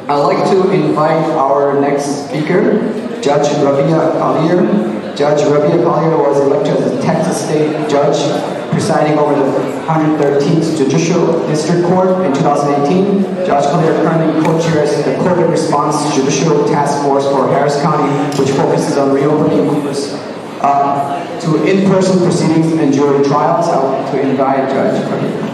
I'd like to invite our next speaker, Judge Rabbea Collear. Judge Rabbea Collear was elected as a Texas State Judge, presiding over the 113th Judicial District Court in 2018. Judge Collear currently co-chairs the COVID Response Judicial Task Force for Harris County, which focuses on reopening to in-person proceedings and jury trials. I want to invite Judge Rabbea.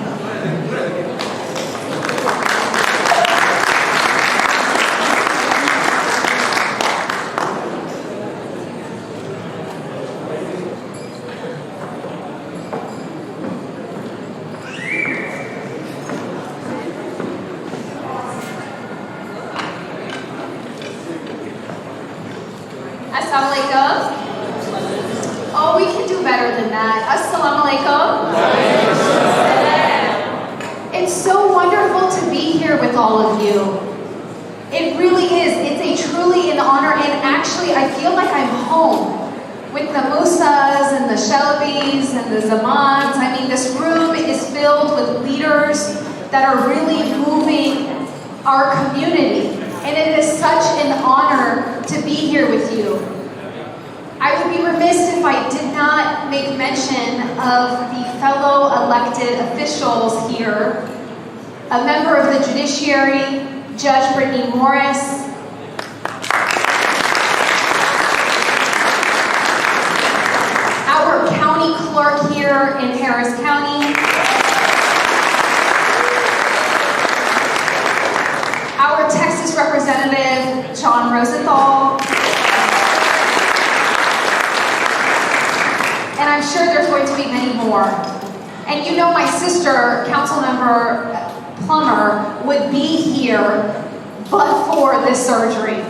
Assalamualaikum. Oh, we can do better than that. Assalamualaikum. It's so wonderful to be here with all of you. It really is. It's truly an honor, and actually I feel like I'm home with the Musas and the Shelbys and the Zamans. I mean, this room is filled with leaders that are really moving our community. And it is such an honor to be here with you. I would be remiss if I did not make mention of the fellow elected officials here. A member of the judiciary, Judge Brittany Morris. Our county clerk here in Harris County. Our Texas Representative, John Rosenthal. And I'm sure there's going to be many more. And you know my sister, Councilmember Plummer, would be here but for this surgery.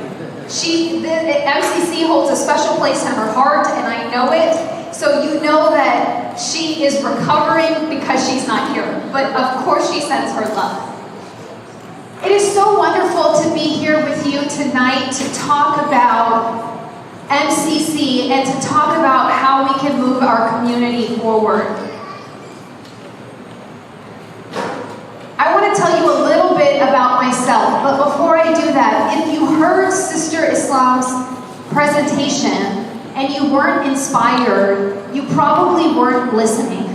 The MCC holds a special place in her heart, and I know it. So you know that she is recovering because she's not here. But of course she sends her love. It is so wonderful to be here with you tonight to talk about MCC and to talk about how we can move our community forward. I want to tell you a little bit about myself, but before I do that, if you heard Sister Islam's presentation and you weren't inspired, you probably weren't listening.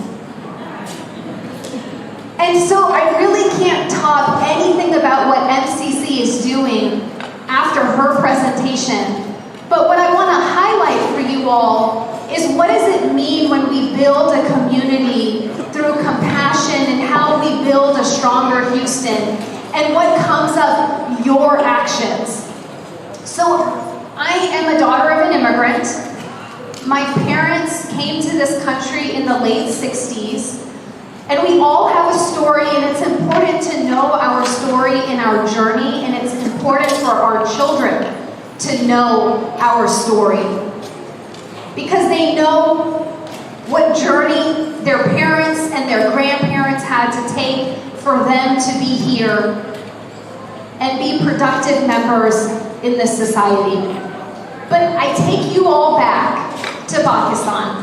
And so I really can't top anything about what MCC is doing after her presentation. But what I want to highlight for you all is what does it mean when we build a community through compassion and how we build a stronger Houston and what comes of your actions. So I am a daughter of an immigrant. My parents came to this country in the late 60s. And we all have a story, and it's important to know our story and our journey, and it's important for our children to know our story. Because they know what journey their parents and their grandparents had to take for them to be here and be productive members in this society. But I take you all back to Pakistan.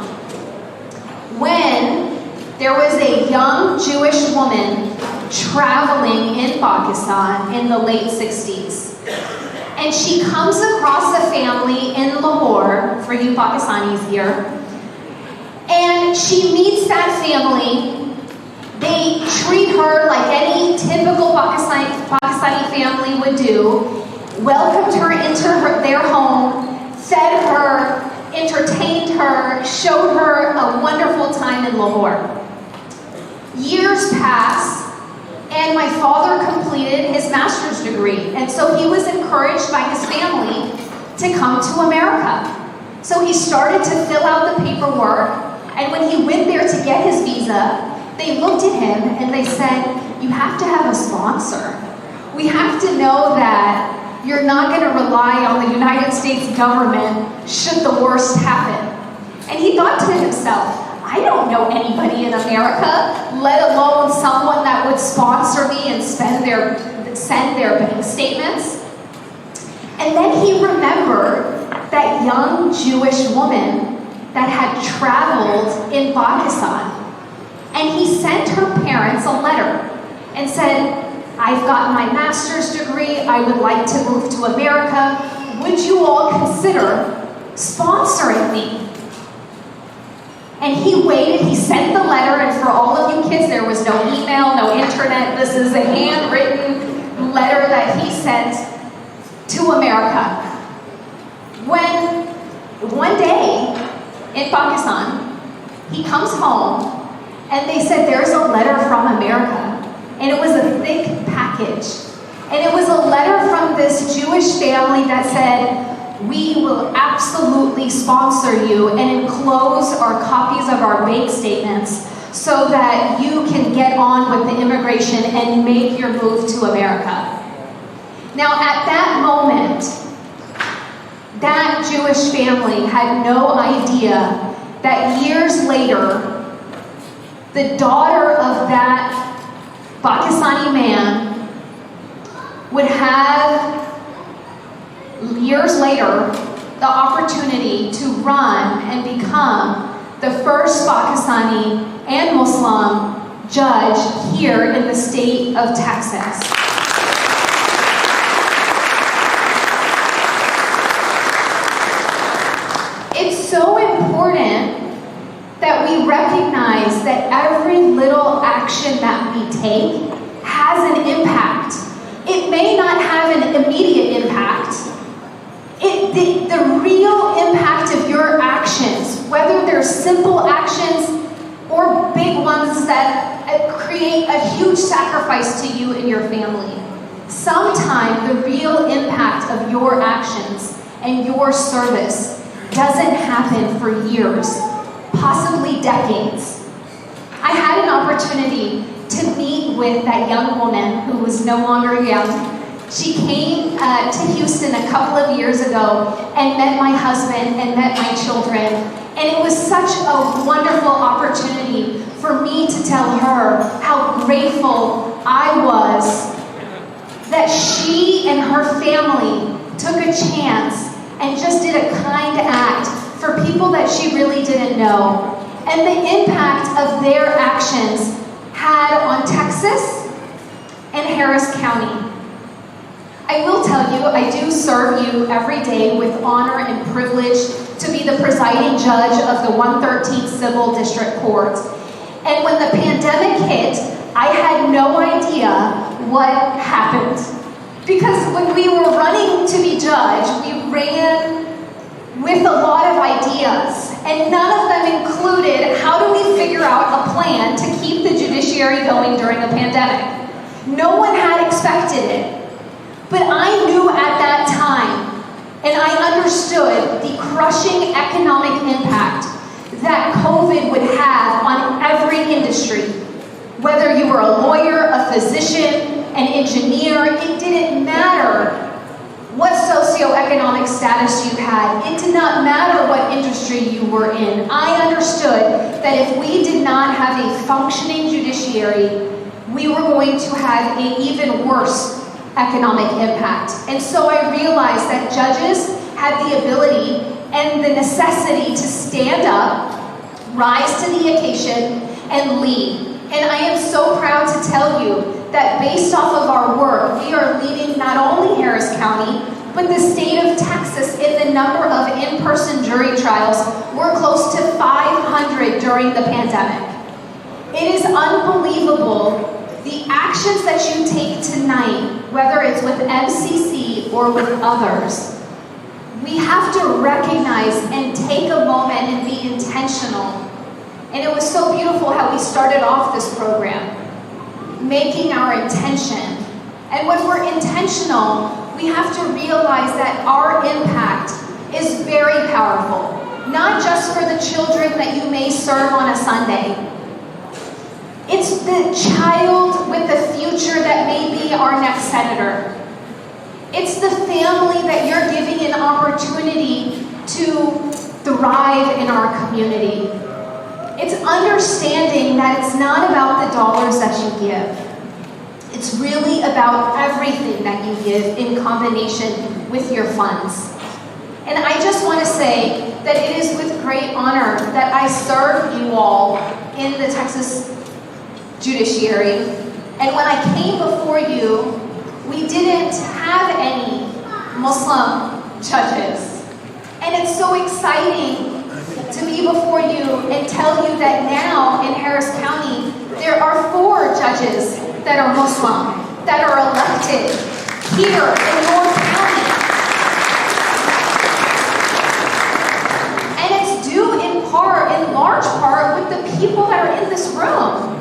When there was a young Jewish woman traveling in Pakistan in the late 60s. And she comes across a family in Lahore, for you Pakistanis here. And she meets that family. They treat her like any typical Pakistani family would do. Welcomed her into their home, fed her, entertained her, showed her a wonderful time in Lahore. Years pass, and my father completed his master's degree, and so he was encouraged by his family to come to America. So he started to fill out the paperwork, and when he went there to get his visa, they looked at him and they said, "You have to have a sponsor. We have to know that you're not going to rely on the United States government should the worst happen." And he thought to himself, I don't know anybody in America, let alone someone that would sponsor me and send their bank statements. And then he remembered that young Jewish woman that had traveled in Pakistan. And he sent her parents a letter and said, I've got my master's degree, I would like to move to America. Would you all consider sponsoring me? And he waited, he sent the letter, and for all of you kids, there was no email, no internet. This is a handwritten letter that he sent to America. When one day in Pakistan, he comes home and they said, there's a letter from America. And it was a thick package. And it was a letter from this Jewish family that said, we will absolutely sponsor you, and enclose our copies of our bank statements so that you can get on with the immigration and make your move to America. Now, at that moment, that Jewish family had no idea that years later, the daughter of that Pakistani man would have, years later, the opportunity to run and become the first Pakistani and Muslim judge here in the state of Texas. It's so important that we recognize that every little action that we take has an impact. It may not have an immediate impact. The real impact of your actions, whether they're simple actions or big ones that create a huge sacrifice to you and your family, sometimes the real impact of your actions and your service doesn't happen for years, possibly decades. I had an opportunity to meet with that young woman who was no longer young. She came to Houston a couple of years ago and met my husband and met my children. And it was such a wonderful opportunity for me to tell her how grateful I was that she and her family took a chance and just did a kind act for people that she really didn't know. And the impact of their actions had on Texas and Harris County. I will tell you, I do serve you every day with honor and privilege to be the presiding judge of the 113th Civil District Court. And when the pandemic hit, I had no idea what happened. Because when we were running to be judge, we ran with a lot of ideas, and none of them included how do we figure out a plan to keep the judiciary going during a pandemic. No one had expected it. But I knew at that time, and I understood the crushing economic impact that COVID would have on every industry. Whether you were a lawyer, a physician, an engineer, it didn't matter what socioeconomic status you had. It did not matter what industry you were in. I understood that if we did not have a functioning judiciary, we were going to have an even worse economic impact. And so I realized that judges had the ability and the necessity to stand up, rise to the occasion, and lead. And I am so proud to tell you that based off of our work, we are leading not only Harris County, but the state of Texas in the number of in-person jury trials. We're close to 500 during the pandemic. It is unbelievable the actions that you take tonight, whether it's with MCC or with others. We have to recognize and take a moment and be intentional. And it was so beautiful how we started off this program, making our intention. And when we're intentional, we have to realize that our impact is very powerful, not just for the children that you may serve on a Sunday. It's the child with the future that may be our next senator. It's the family that you're giving an opportunity to thrive in our community. It's understanding that it's not about the dollars that you give. It's really about everything that you give in combination with your funds. And I just want to say that it is with great honor that I serve you all in the Texas judiciary. And when I came before you, we didn't have any Muslim judges. And it's so exciting to be before you and tell you that now in Harris County, there are 4 judges that are Muslim, that are elected here in North County. And it's due in large part, with the people that are in this room.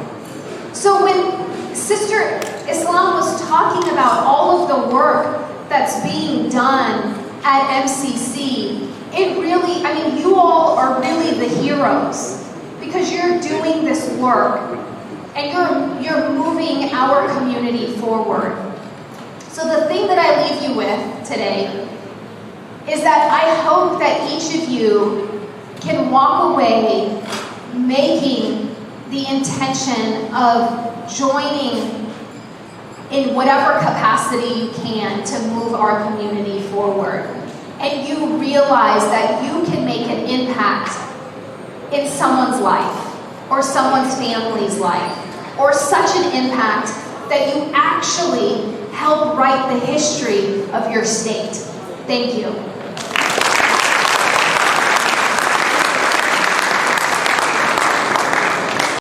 So when Sister Islam was talking about all of the work that's being done at MCC, it really, you all are really the heroes, because you're doing this work and you're moving our community forward. So the thing that I leave you with today is that I hope that each of you can walk away making the intention of joining in whatever capacity you can to move our community forward. And you realize that you can make an impact in someone's life, or someone's family's life, or such an impact that you actually help write the history of your state. Thank you.